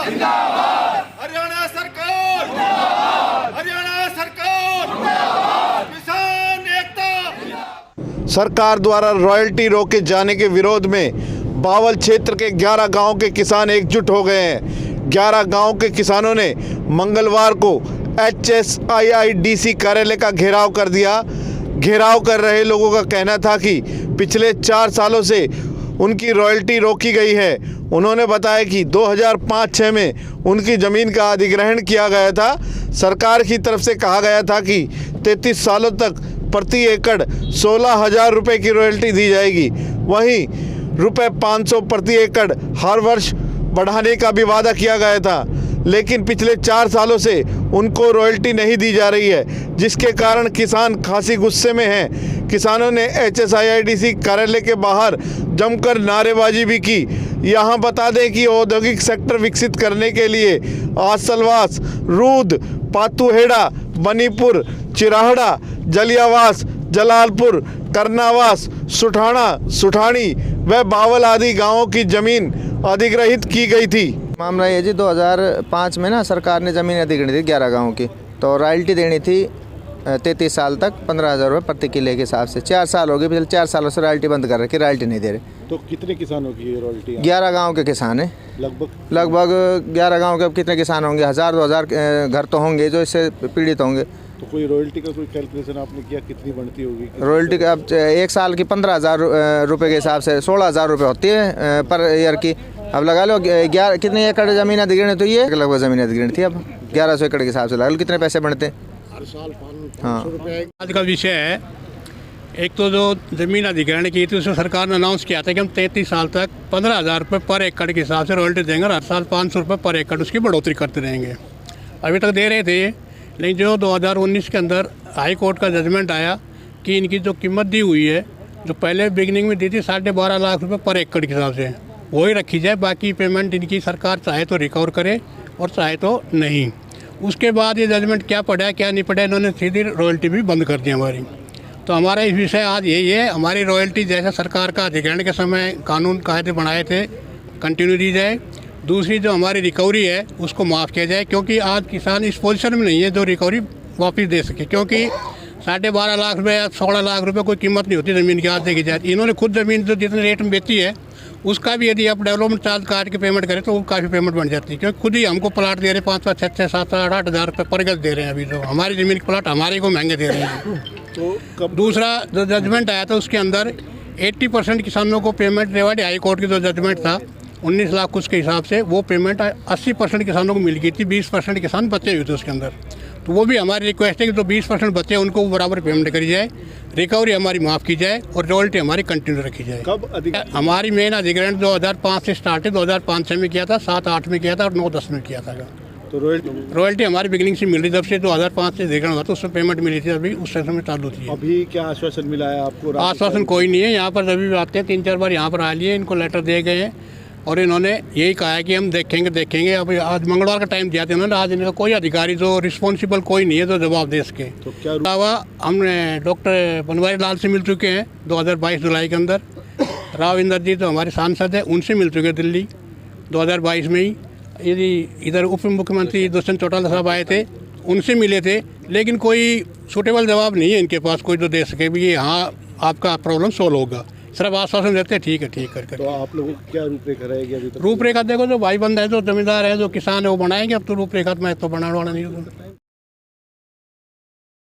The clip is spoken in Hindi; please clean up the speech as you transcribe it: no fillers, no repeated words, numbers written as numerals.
जिंदाबाद, हरियाणा सरकार जिंदाबाद, हरियाणा सरकार जिंदाबाद, किसान एकता। सरकार द्वारा रॉयल्टी रोके जाने के विरोध में बावल क्षेत्र के 11 गांव के किसान एकजुट हो गए हैं। 11 गांव के किसानों ने मंगलवार को HSIIDC कार्यालय का घेराव कर दिया। घेराव कर रहे लोगों का कहना था कि पिछले 4 सालों से उनकी रॉयल्टी रोकी गई है। उन्होंने बताया कि 2005-06 में उनकी ज़मीन का अधिग्रहण किया गया था। सरकार की तरफ से कहा गया था कि 33 सालों तक प्रति एकड़ 16,000 रुपये की रॉयल्टी दी जाएगी। वहीं रुपये 500 प्रति एकड़ हर वर्ष बढ़ाने का भी वादा किया गया था, लेकिन पिछले 4 सालों से उनको रॉयल्टी नहीं दी जा रही है, जिसके कारण किसान खासी गुस्से में हैं। किसानों ने HSIIDC कार्यालय के बाहर जमकर नारेबाजी भी की। यहाँ बता दें कि औद्योगिक सेक्टर विकसित करने के लिए आसलवास, रूद, पातुहेड़ा, बनीपुर, चिराहड़ा, जलियावास, जलालपुर, करनावास, सुठानी व बावल आदि गांवों की जमीन अधिग्रहित की गई थी। मामला ये जी 2005 में ना सरकार ने ज़मीन अधिग्रहित थी 11 गाँव की, तो रॉयल्टी देनी थी 33 साल तक 15,000 रुपये प्रति किले के हिसाब से। 4 साल हो गए, पिछले 4 सालों से रॉयल्टी बंद कर रखी, रॉयल्टी नहीं दे रहे। तो कितने किसानों की रॉयल्टी? 11 गाँव के किसान हैं लगभग 11 गाँव के। अब कितने किसान होंगे? 1,000-2,000 घर तो होंगे जो इससे पीड़ित होंगे। तो कोई रॉयल्टी का कोई कैलकुलेशन आपने किया कितनी बनती होगी? रॉयल्टी का अब 1 साल की 15,000 रुपये के हिसाब से 16,000 रुपये होती है पर ईयर की। अब लगा लो 11 कितने एकड़ ज़मीन अधिग्रहण तो ये लगभग ज़मीन अधिग्रहण थी। अब 1100 एकड़ के हिसाब से लगा लो कितने पैसे बनते हैं हर साल। हाँ, आज का विषय है, एक तो जो ज़मीन अधिग्रहण की थी उसमें सरकार ने अनाउंस किया था कि हम 33 साल तक 15,000 रुपये पर एकड़ के हिसाब से रॉयल्टी देंगे और हर साल 500 रुपये पर एकड़ उसकी बढ़ोतरी करते रहेंगे। अभी तक दे रहे थे, लेकिन जो 2019 के अंदर हाई कोर्ट का जजमेंट आया कि इनकी जो कीमत दी हुई है, जो पहले बिगनिंग में दी थी 12.5 लाख रुपये पर एकड़ के हिसाब से, वही रखी जाए। बाकी पेमेंट इनकी सरकार चाहे तो रिकवर करे और चाहे तो नहीं। उसके बाद ये जजमेंट क्या पड़ा क्या नहीं पड़ा, इन्होंने सीधी रॉयल्टी भी बंद कर दी हमारी। तो हमारा इस विषय आज यही है, हमारी रॉयल्टी जैसे सरकार का अधिग्रहण के समय कानून कायदे बनाए थे कंटिन्यू दी जाए। दूसरी जो हमारी रिकवरी है उसको माफ़ किया जाए, क्योंकि आज किसान इस पोजीशन में नहीं है जो रिकवरी वापस दे सके। क्योंकि 12.5 लाख रुपये या 16 लाख रुपये कोई कीमत नहीं होती ज़मीन की आज देखी जाए। इन्होंने खुद ज़मीन जो जितने रेट में बेची है उसका भी यदि आप डेवलपमेंट चार्ज काट के पेमेंट करें तो वो काफ़ी पेमेंट बन जाती है, क्योंकि खुद ही हमको प्लाट दे रहे 5-5, 6-6, 7-8, 8,000 रुपये पर गज दे रहे हैं। अभी जो हमारी ज़मीन के प्लाट हमारे को महंगे दे रहे हैं। तो दूसरा जो जजमेंट आया था उसके अंदर 80% किसानों को पेमेंट रेवाड़ी हाई कोर्ट की जो जजमेंट था 19 लाख कुछ के हिसाब से, वो पेमेंट 80% किसानों को मिल गई थी। 20% किसान बचे हुए थे उसके अंदर। तो वो भी हमारी रिक्वेस्ट है कि जो 20% बचे उनको बराबर पेमेंट करी जाए, रिकवरी हमारी माफ़ की जाए और रॉयल्टी हमारी कंटिन्यू रखी जाए। कब हमारी मेन अधिग्रहण 2005 से स्टार्ट है, 2005-06 में किया था, 7-8 में किया था और 9-10 में किया था। तो रॉयल्टी हमारी बिगनिंग से मिल रही, जब से 2005 से अधिग्रहण हुआ तो उसमें पेमेंट मिली थी, अभी उस समय चालू थी। अभी क्या आश्वासन मिला है आपको? आश्वासन कोई नहीं है। यहाँ पर अभी भी आते हैं, 3-4 बार यहाँ पर आ लिए, इनको लेटर दिए गए हैं और इन्होंने यही कहा है कि हम देखेंगे। अब आज मंगलवार का टाइम दिया था इन्होंने, आज इनका कोई अधिकारी जो रिस्पॉन्सिबल कोई नहीं है जो जवाब दे सके। तो क्या अलावा हमने डॉक्टर बनवारी लाल से मिल चुके हैं 2022 जुलाई के अंदर। राव इंद्रजीत जो हमारे सांसद हैं उनसे मिल चुके हैं दिल्ली 2022 में ही। यदि इधर उप मुख्यमंत्री दुष्यंत चौटाला साहब आए थे, उनसे मिले थे, लेकिन कोई सूटेबल जवाब नहीं है इनके पास कोई जो दे सके भी हाँ आपका प्रॉब्लम सोल्व होगा। सिर्फ आश्वासन देते हैं ठीक है करके। तो आप लोगों को क्या रूपरेखा रहेगी अभी तक? रूपरेखा देखो, जो भाई बंद है, जो जमींदार है, जो किसान है, वो बनाएंगे। अब तो रूपरेखा मैं तो बनाने वाला नहीं हूँ।